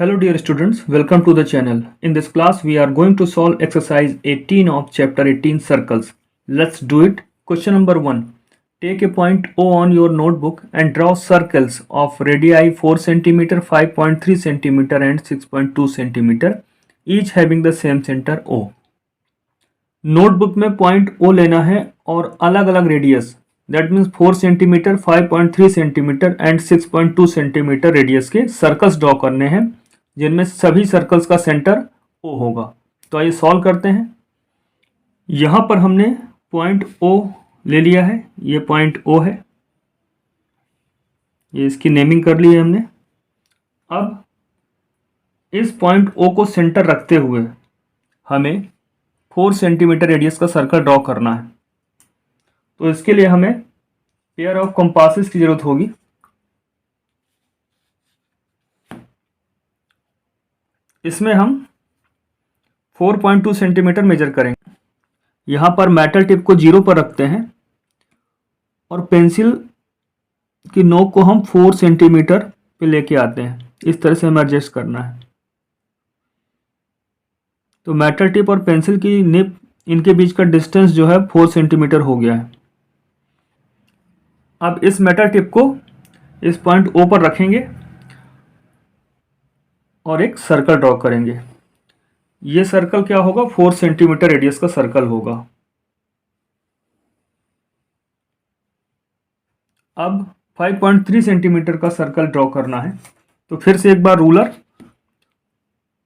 Hello dear students, welcome to the channel. In this class we are going to solve exercise 18 of chapter 18 circles. Let's do it. Question number 1. Take a point O on your notebook and draw circles of radii 4 cm, 5.3 cm and 6.2 cm, each having the same center O. Notebook में point O लेना है और अलग अलग radius that means 4 centimetre, 5.3 centimetre and 6.2 centimetre radius के circles draw करने हैं जिनमें सभी सर्कल्स का सेंटर O होगा। तो आइए सॉल्व करते हैं। यहाँ पर हमने पॉइंट O ले लिया है, ये पॉइंट O है, ये इसकी नेमिंग कर ली है हमने। अब इस पॉइंट O को सेंटर रखते हुए हमें 4 सेंटीमीटर रेडियस का सर्कल ड्रॉ करना है। तो इसके लिए हमें पेयर ऑफ कंपासेस की जरूरत होगी। इसमें हम 4.2 सेंटीमीटर मेजर करेंगे। यहाँ पर मेटल टिप को 0 पर रखते हैं और पेंसिल की नोक को हम 4 सेंटीमीटर पे लेके आते हैं। इस तरह से हमें एडजस्ट करना है। तो मेटल टिप और पेंसिल की निप इनके बीच का डिस्टेंस जो है 4 सेंटीमीटर हो गया है। अब इस मेटल टिप को इस पॉइंट O पर रखेंगे और एक सर्कल ड्रॉ करेंगे। ये सर्कल क्या होगा? 4 सेंटीमीटर रेडियस का सर्कल होगा। अब 5.3 सेंटीमीटर का सर्कल ड्रॉ करना है। तो फिर से एक बार रूलर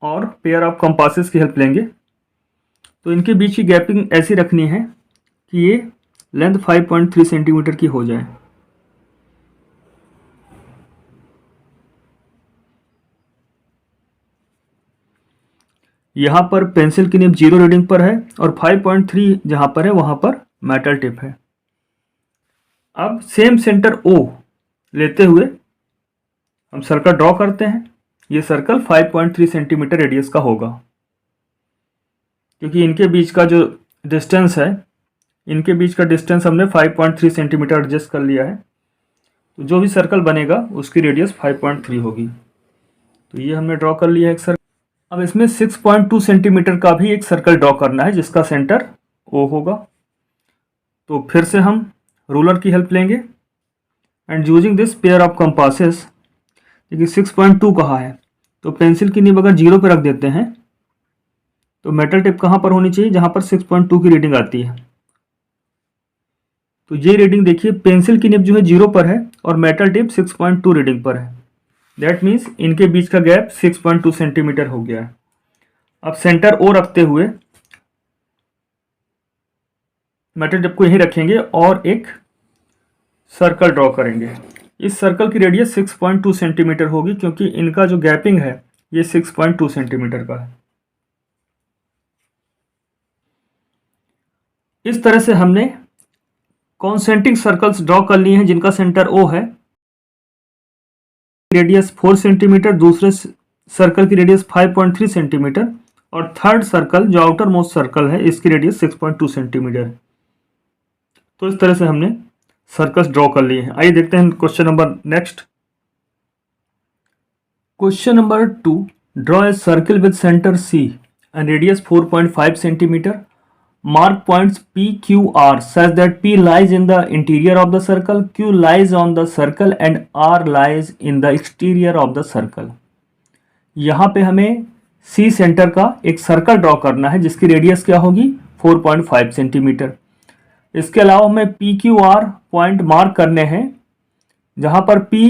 और पेयर ऑफ कंपासेस की हेल्प लेंगे। तो इनके बीच की गैपिंग ऐसी रखनी है कि ये लेंथ 5.3 सेंटीमीटर की हो जाए। यहाँ पर पेंसिल की निब 0 रीडिंग पर है और 5.3 जहाँ पर है वहाँ पर मेटल टिप है। अब सेम सेंटर O लेते हुए हम सर्कल ड्रॉ करते हैं। ये सर्कल 5.3 सेंटीमीटर रेडियस का होगा क्योंकि इनके बीच का जो डिस्टेंस है, इनके बीच का डिस्टेंस हमने 5.3 सेंटीमीटर एडजस्ट कर लिया है। तो जो भी सर्कल बनेगा उसकी रेडियस 5.3 होगी। तो ये हमने ड्रॉ कर लिया है एक सर्कल। अब इसमें 6.2 सेंटीमीटर का भी एक सर्कल ड्रॉ करना है जिसका सेंटर O होगा। तो फिर से हम रूलर की हेल्प लेंगे and using this pair of compasses. देखिए 6.2 कहाँ है, तो पेंसिल की निब अगर 0 पर रख देते हैं तो मेटल टिप कहाँ पर होनी चाहिए? जहाँ पर 6.2 की रीडिंग आती है। तो ये रीडिंग देखिए, पेंसिल की निब जो है 0 पर है और मेटल टिप 6.2 रीडिंग पर है। दैट मीन्स इनके बीच का गैप 6.2 सेंटीमीटर हो गया है। अब सेंटर O रखते हुए मेटल टिप को यहीं रखेंगे और एक सर्कल ड्रॉ करेंगे। इस सर्कल की रेडियस 6.2 सेंटीमीटर होगी क्योंकि इनका जो गैपिंग है ये 6.2 सेंटीमीटर का है। इस तरह से हमने कॉन्सेंट्रिक सर्कल्स ड्रॉ कर लिए हैं जिनका सेंटर O है। रेडियस 4 सेंटीमीटर, दूसरे सर्कल की रेडियस 5.3 सेंटीमीटर और थर्ड सर्कल जो आउटर मोस्ट सर्कल है इसकी रेडियस 6.2 सेंटीमीटर है। तो इस तरह से हमने सर्कल्स ड्रॉ कर लिए हैं। आइए देखते हैं question number next. Question number 2, draw a circle with centre C and radius 4.5 centimetre. Mark points P, Q, R such that P lies in the interior of the circle, Q lies on the circle and R lies in the exterior of the circle. यहाँ पे हमें C centre का एक circle draw करना है जिसकी radius क्या होगी? 4.5 सेंटीमीटर। इसके अलावा हमें P, Q, R point mark करने हैं जहाँ पर P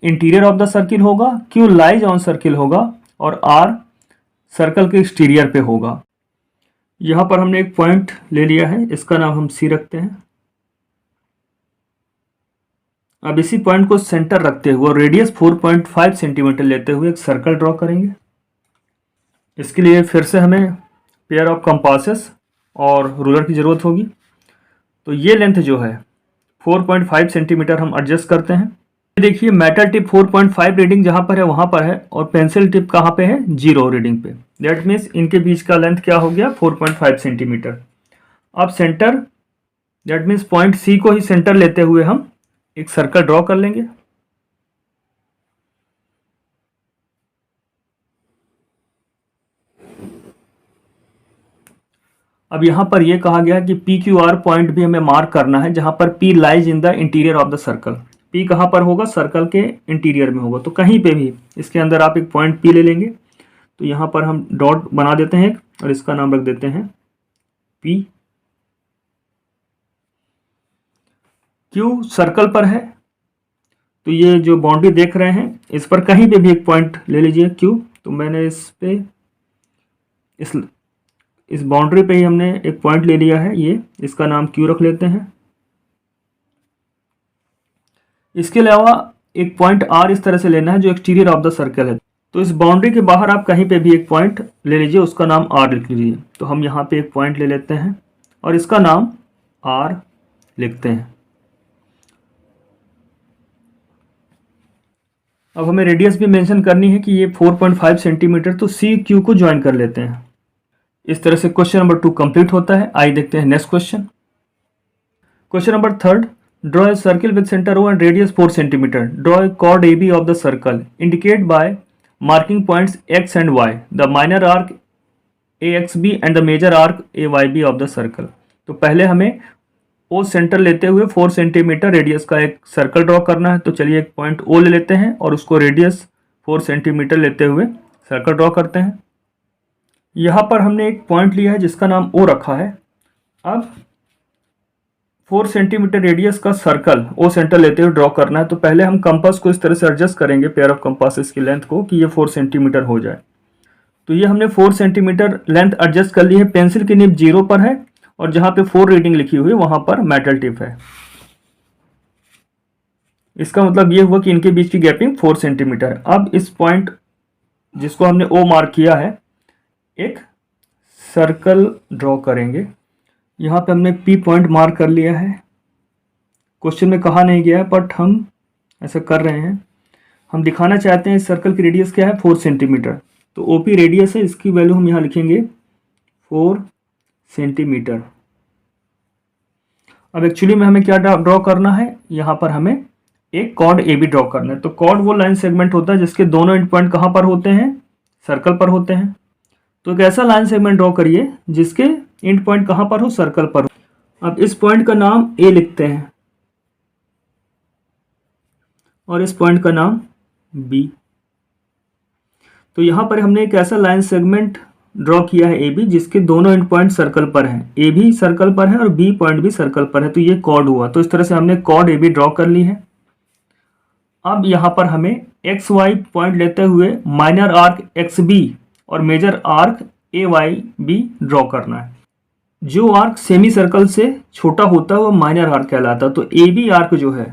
interior of the circle होगा, Q लाइज ऑन सर्किल होगा और R सर्कल के एक्सटीरियर पे होगा। यहाँ पर हमने एक पॉइंट ले लिया है, इसका नाम हम C रखते हैं। अब इसी पॉइंट को सेंटर रखते हुए और रेडियस 4.5 सेंटीमीटर लेते हुए एक सर्कल ड्रॉ करेंगे। इसके लिए फिर से हमें पेयर ऑफ कंपासेस और रूलर की ज़रूरत होगी। तो ये लेंथ जो है 4.5 सेंटीमीटर हम एडजस्ट करते हैं। देखिए मेटल टिप 4.5 रीडिंग जहाँ पर है वहाँ पर है और पेंसिल टिप कहाँ पे है? 0 रीडिंग पे। दैट मीन्स इनके बीच का लेंथ क्या हो गया? 4.5 सेंटीमीटर। अब centre that means point C को ही सेंटर लेते हुए हम एक सर्कल ड्रॉ कर लेंगे। अब यहाँ पर यह कहा गया है कि पी क्यू आर पॉइंट भी हमें मार्क करना है, जहाँ पर P lies in the interior of the circle. P कहाँ पर होगा? सर्कल के इंटीरियर में होगा। तो कहीं पे भी इसके अंदर आप एक पॉइंट पी ले लेंगे। तो यहाँ पर हम डॉट बना देते हैं और इसका नाम रख देते हैं पी। क्यू सर्कल पर है, तो ये जो बाउंड्री देख रहे हैं इस पर कहीं पे भी एक पॉइंट ले लीजिए क्यू। तो मैंने इस पे इस बाउंड्री पे ही हमने एक पॉइंट ले लिया है, ये इसका नाम क्यू रख लेते हैं। इसके अलावा एक पॉइंट आर इस तरह से लेना है जो एक्सटीरियर ऑफ द सर्कल है। तो इस बाउंड्री के बाहर आप कहीं पे भी एक पॉइंट ले लीजिए, उसका नाम आर लिख लीजिए। तो हम यहाँ पे एक पॉइंट ले लेते हैं और इसका नाम आर लिखते हैं। अब हमें रेडियस भी मेंशन करनी है कि ये 4.5 सेंटीमीटर, तो सी क्यू को ज्वाइन कर लेते हैं। इस तरह से क्वेश्चन नंबर 2 कंप्लीट होता है। आइए देखते हैं next question. Question number 3, draw a circle with centre O and radius 4 cm. Draw a chord AB of the circle. Indicate by marking points X and Y, the minor arc AXB and the major arc AYB of the circle. तो पहले हमें O centre लेते हुए 4 centimetre radius का एक circle draw करना है। तो चलिए एक पॉइंट O ले लेते हैं और उसको रेडियस 4 सेंटीमीटर लेते हुए सर्कल ड्रॉ करते हैं। यहाँ पर हमने एक पॉइंट लिया है जिसका नाम O रखा है। अब 4 सेंटीमीटर रेडियस का सर्कल O सेंटर लेते हुए ड्रॉ करना है। तो पहले हम कंपास को इस तरह से एडजस्ट करेंगे, पेयर ऑफ कंपासेस की लेंथ को, कि ये 4 सेंटीमीटर हो जाए। तो ये हमने 4 सेंटीमीटर लेंथ एडजस्ट कर ली है। पेंसिल की निब 0 पर है और जहाँ पे 4 रीडिंग लिखी हुई है वहाँ पर मेटल टिप है। इसका मतलब ये हुआ कि इनके बीच की गैपिंग 4 सेंटीमीटर। अब इस पॉइंट जिसको हमने O मार्क किया है, एक सर्कल ड्रॉ करेंगे। यहाँ पे हमने P पॉइंट मार्क कर लिया है। क्वेश्चन में कहा नहीं गया है बट हम ऐसा कर रहे हैं। हम दिखाना चाहते हैं इस सर्कल की रेडियस क्या है, 4 सेंटीमीटर। तो OP रेडियस है, इसकी वैल्यू हम यहाँ लिखेंगे 4 सेंटीमीटर। अब एक्चुअली में हमें क्या ड्रॉ करना है, यहाँ पर हमें एक कॉर्ड AB ड्रॉ करना है। तो कॉर्ड वो लाइन सेगमेंट होता है जिसके दोनों एंड पॉइंट कहाँ पर होते हैं, सर्कल पर होते हैं। तो एक ऐसा लाइन सेगमेंट ड्रॉ करिए जिसके एंड पॉइंट कहाँ पर हो, सर्कल पर हो। अब इस पॉइंट का नाम A लिखते हैं और इस पॉइंट का नाम B। तो यहाँ पर हमने एक ऐसा लाइन सेगमेंट ड्रॉ किया है AB जिसके दोनों एंड पॉइंट सर्कल पर हैं। A भी सर्कल पर है और B पॉइंट भी सर्कल पर है, तो ये कॉर्ड हुआ। तो इस तरह से हमने कॉर्ड AB ड्रॉ कर ली है। अब यहाँ पर हमें XY पॉइंट लेते हुए माइनर आर्क XB और मेजर आर्क AYB ड्रॉ करना है। जो आर्क सेमी सर्कल से छोटा होता है वो माइनर आर्क कहलाता है। तो AB आर्क जो है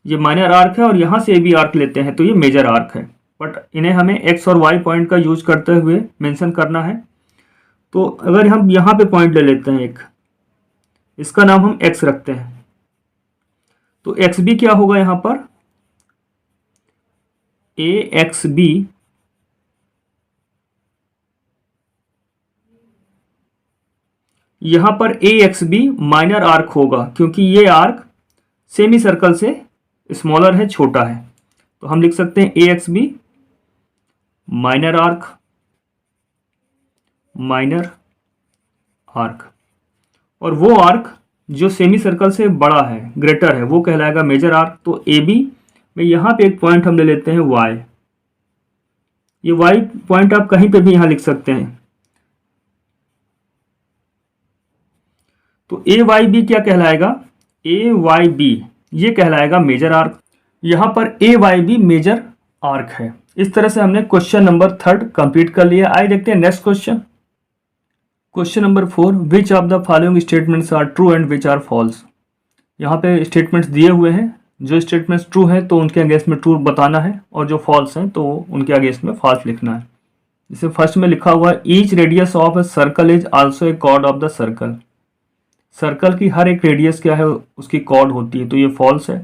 ये माइनर आर्क है और यहाँ से AB आर्क लेते हैं तो ये मेजर आर्क है। बट इन्हें हमें X और Y पॉइंट का यूज करते हुए मेंशन करना है। तो अगर हम यहाँ पे पॉइंट ले लेते हैं एक, इसका नाम हम X रखते हैं। तो XB क्या होगा, यहाँ पर AXB यहाँ पर AXB माइनर आर्क होगा क्योंकि ये आर्क सेमी सर्कल से स्मॉलर है, छोटा है। तो हम लिख सकते हैं AXB minor arc, minor arc. और वो आर्क जो सेमी सर्कल से बड़ा है, ग्रेटर है, वो कहलाएगा मेजर आर्क। तो AB में यहाँ पे एक पॉइंट हम ले लेते हैं Y। ये Y पॉइंट आप कहीं पे भी यहाँ लिख सकते हैं। तो AYB क्या कहलाएगा, AYB ये कहलाएगा मेजर आर्क। यहाँ पर AYB मेजर आर्क है। इस तरह से हमने क्वेश्चन नंबर 3 कंप्लीट कर लिया। आइए देखते हैं next question. Question number 4, which of the following statements are true and which are false. यहाँ पे स्टेटमेंट्स दिए हुए हैं। जो स्टेटमेंट्स ट्रू हैं तो उनके अगेंस्ट में ट्रू बताना है और जो फॉल्स हैं तो उनके अगेंस्ट में फॉल्स लिखना है। जैसे फर्स्ट में लिखा हुआ है each radius of a circle is also a chord of the circle. Circle की हर एक रेडियस क्या है, उसकी कॉर्ड होती है। तो ये फॉल्स है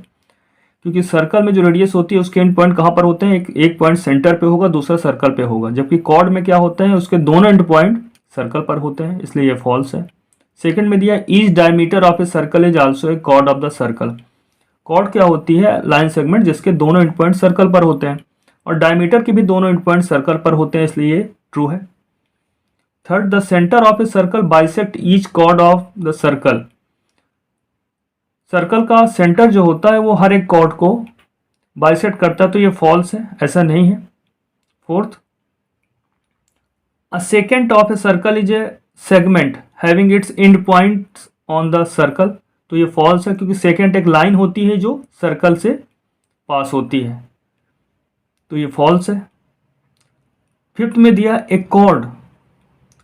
क्योंकि सर्कल में जो रेडियस होती है उसके एंड पॉइंट कहाँ पर होते हैं, एक पॉइंट सेंटर पे होगा, दूसरा सर्कल पे होगा। जबकि कॉर्ड में क्या होता है, उसके दोनों एंड पॉइंट सर्कल पर होते हैं, इसलिए ये फॉल्स है। सेकंड में दिया each diameter of a circle is also a chord of the circle. Chord क्या होती है, लाइन सेगमेंट जिसके दोनों एंड पॉइंट सर्कल पर होते हैं और डायमीटर के भी दोनों एंड पॉइंट सर्कल पर होते हैं, इसलिए ये ट्रू है। Third, the centre of a circle bisect each chord of the circle. Circle का सेंटर जो होता है वो हर एक कॉर्ड को बाइसेक्ट करता है, तो ये फॉल्स है, ऐसा नहीं है। Fourth, a second of a circle is a segment having its end points on the circle, तो ये फॉल्स है क्योंकि सेकेंड एक लाइन होती है जो सर्कल से पास होती है, तो ये फॉल्स है। फिफ्थ में दिया a chord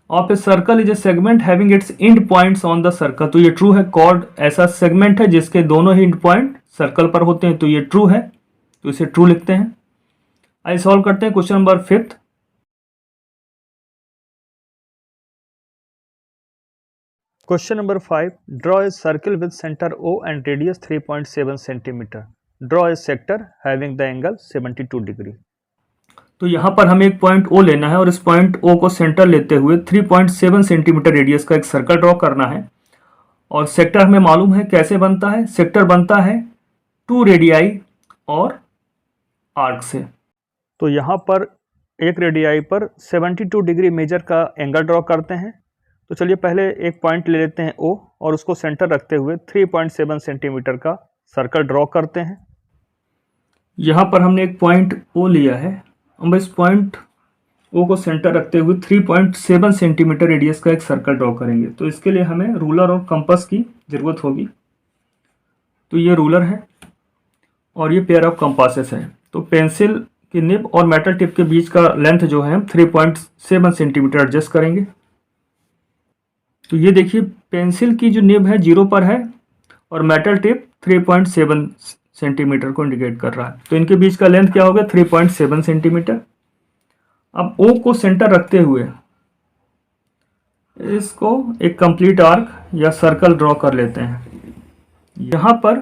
of a circle is a segment having its end points on the circle, तो ये ट्रू है। कॉर्ड ऐसा सेगमेंट है जिसके दोनों ही एंड पॉइंट सर्कल पर होते हैं, तो ये ट्रू है, तो इसे ट्रू लिखते हैं। आइए सॉल्व करते हैं question number 5। Question number 5, draw a circle with centre O and radius 3.7 centimetre. Draw A sector having the angle 72 degree. तो यहाँ पर हमें एक पॉइंट O लेना है और इस पॉइंट O को सेंटर लेते हुए 3.7 सेंटीमीटर रेडियस का एक सर्कल ड्रॉ करना है। और सेक्टर हमें मालूम है कैसे बनता है, सेक्टर बनता है 2 रेडियाई और आर्क से। तो यहाँ पर एक रेडियाई पर 72 डिग्री मेजर का एंगल ड्रॉ करते हैं। तो चलिए पहले एक पॉइंट ले लेते हैं O और उसको सेंटर रखते हुए 3.7 सेंटीमीटर का सर्कल ड्रॉ करते हैं। यहाँ पर हमने एक पॉइंट O लिया है, हम इस पॉइंट O को सेंटर रखते हुए 3.7 सेंटीमीटर रेडियस का एक सर्कल ड्रॉ करेंगे। तो इसके लिए हमें रूलर और कंपास की ज़रूरत होगी। तो ये रूलर है और ये पेयर ऑफ कंपासेस है। तो पेंसिल की निब और मेटल टिप के बीच का लेंथ जो है हम 3.7 सेंटीमीटर एडजस्ट करेंगे। तो ये देखिए पेंसिल की जो निब है 0 पर है और मेटल टिप 3.7 सेंटीमीटर को इंडिकेट कर रहा है, तो इनके बीच का लेंथ क्या होगा 3.7 सेंटीमीटर। अब O को सेंटर रखते हुए इसको एक कंप्लीट आर्क या सर्कल ड्रॉ कर लेते हैं। यहाँ पर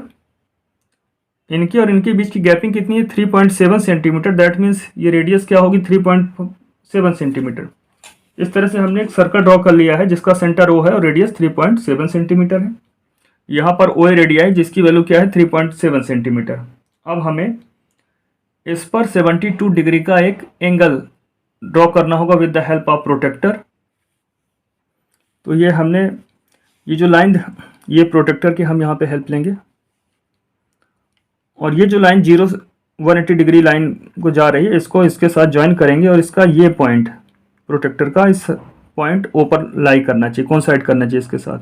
इनके और इनके बीच की गैपिंग कितनी है 3.7 सेंटीमीटर, दैट मीन्स ये रेडियस क्या होगी 3.7 सेंटीमीटर। इस तरह से हमने एक सर्कल ड्रॉ कर लिया है जिसका सेंटर O है और रेडियस 3.7 सेंटीमीटर है। यहाँ पर O रेडियाई जिसकी वैल्यू क्या है 3.7 सेंटीमीटर। अब हमें इस पर 72 डिग्री का एक एंगल ड्रॉ करना होगा with the help of protractor. तो ये हमने ये जो लाइन, ये प्रोटेक्टर की हम यहाँ पे हेल्प लेंगे और ये जो लाइन 180 डिग्री लाइन को जा रही है इसको इसके साथ ज्वाइन करेंगे और इसका ये पॉइंट प्रोटेक्टर का इस पॉइंट O पर लाई करना चाहिए, कोइंसाइड करना चाहिए इसके साथ।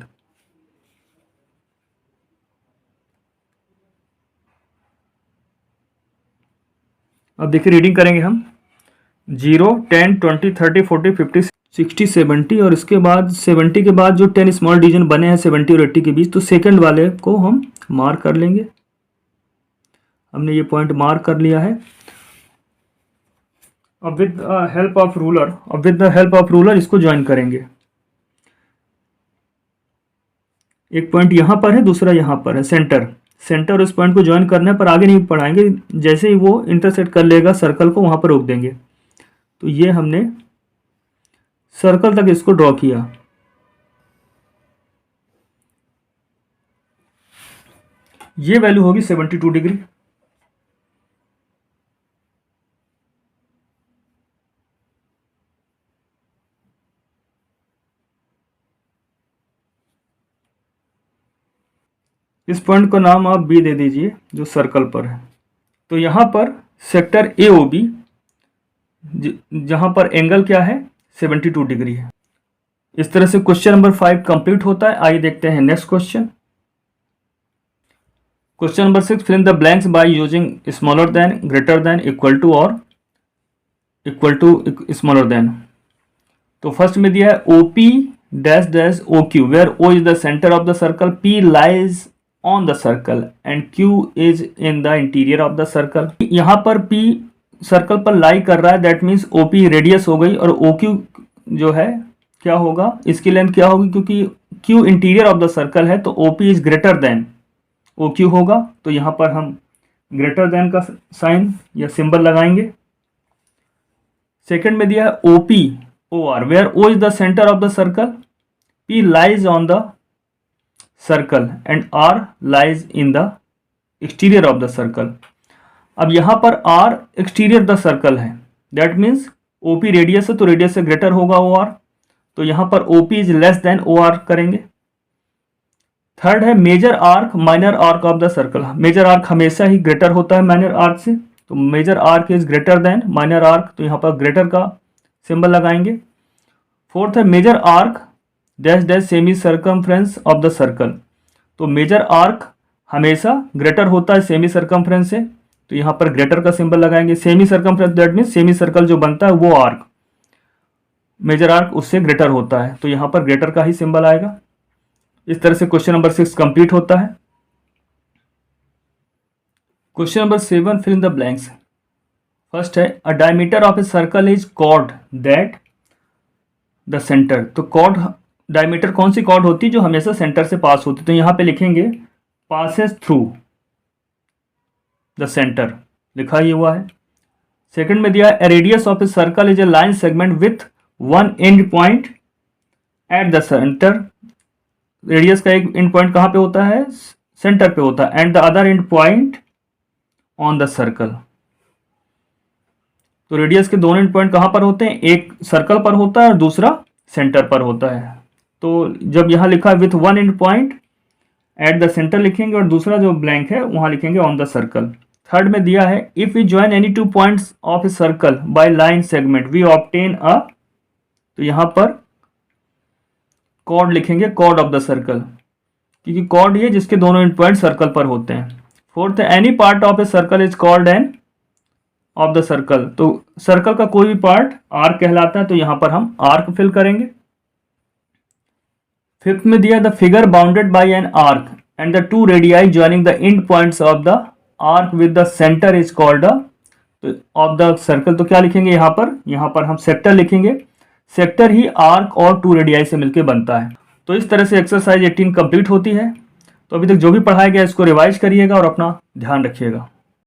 अब देखिए रीडिंग करेंगे हम 0, 10, 20, 30, 40, 50, 60, 70 और इसके बाद 70 के बाद जो 10 स्मॉल डिवीजन बने हैं 70 और 80 के बीच, तो सेकंड वाले को हम मार्क कर लेंगे। हमने ये पॉइंट मार्क कर लिया है। अब विद हेल्प ऑफ रूलर इसको ज्वाइन करेंगे। एक पॉइंट यहाँ पर है, दूसरा यहाँ पर है, सेंटर उस पॉइंट को ज्वाइन करने पर आगे नहीं बढ़ाएंगे, जैसे ही वो इंटरसेक्ट कर लेगा सर्कल को वहाँ पर रोक देंगे। तो ये हमने सर्कल तक इसको ड्रॉ किया। ये वैल्यू होगी 72 डिग्री। इस पॉइंट का नाम आप B दे दीजिए जो सर्कल पर है। तो यहाँ पर सेक्टर AOB जहाँ पर एंगल क्या है 72 डिग्री है। इस तरह से क्वेश्चन नंबर 5 कंप्लीट होता है। आइए देखते हैं next question. Question number 6, fill in the blanks by using smaller than, greater than, equal to और इक्वल टू स्मॉलर देन। तो फर्स्ट में दिया है OP dash dash OQ where O is the centre of the circle, P lies on the circle and Q is in the interior of the circle. यहाँ पर P circle पर लाई कर रहा है, दैट मीन्स OP रेडियस हो गई और OQ जो है क्या होगा, इसकी लेंथ क्या होगी, क्योंकि Q interior of the circle है तो OP is greater than OQ होगा। तो यहाँ पर हम ग्रेटर देन का साइन या सिंबल लगाएंगे। सेकंड में दिया है OP OR where O is the centre of the circle, P lies on the circle and R lies in the exterior of the circle. अब यहाँ पर R एक्सटीरियर द सर्कल है, that means OP radius है तो radius से greater होगा OR। तो यहाँ पर OP is less than OR करेंगे। थर्ड है major arc minor arc of the circle. Major arc हमेशा ही ग्रेटर होता है माइनर आर्क से, तो major arc is greater than minor arc, तो यहाँ पर ग्रेटर का सिंबल लगाएंगे। फोर्थ है major arc dash dash semi circumference of the circle. तो मेजर आर्क हमेशा ग्रेटर होता है सेमी सर्कमफ्रेंस से, तो यहाँ पर ग्रेटर का सिंबल लगाएंगे। Semi circumference that means semi circle जो बनता है वो आर्क, मेजर आर्क उससे ग्रेटर होता है, तो यहाँ पर ग्रेटर का ही सिंबल आएगा। इस तरह से क्वेश्चन नंबर 6 कंप्लीट होता है। Question number 7 fill in the blanks. First है a diameter of a circle is chord that the centre. तो कॉर्ड डायमीटर कौन सी कॉर्ड होती है जो हमेशा सेंटर से पास होती है, तो यहाँ पे लिखेंगे पासेस थ्रू द सेंटर, लिखा ही हुआ है। सेकंड में दिया है radius of a circle is A line segment with one and point at the centre. Radius का एक एंड पॉइंट कहाँ पे होता है, सेंटर पे होता है, and the other and point on the circle. तो रेडियस के दोनों एंड पॉइंट कहाँ पर होते हैं, एक सर्कल पर होता है और दूसरा सेंटर पर होता है। तो जब यहाँ लिखा है with one and point at the centre लिखेंगे और दूसरा जो ब्लैंक है वहाँ लिखेंगे ऑन द सर्कल। थर्ड में दिया है if we join any two points of a circle by line segment we obtain a, तो यहाँ पर कॉर्ड लिखेंगे, कॉर्ड ऑफ द सर्कल, क्योंकि कॉर्ड ये जिसके दोनों एंड पॉइंट सर्कल पर होते हैं। फोर्थ है any part of a circle is called an of the circle. तो सर्कल का कोई भी पार्ट आर्क कहलाता है, तो यहाँ पर हम आर्क फिल करेंगे। फिफ्थ में दिया the figure bounded by an arc and the two radii joining the end points of the arc with the centre is called off the circle. तो क्या लिखेंगे यहाँ पर हम सेक्टर लिखेंगे। सेक्टर ही आर्क और टू रेडियाई से मिलकर बनता है। तो इस तरह से एक्सरसाइज 18 कंप्लीट होती है। तो अभी तक जो भी पढ़ाया गया इसको रिवाइज करिएगा और अपना ध्यान रखिएगा।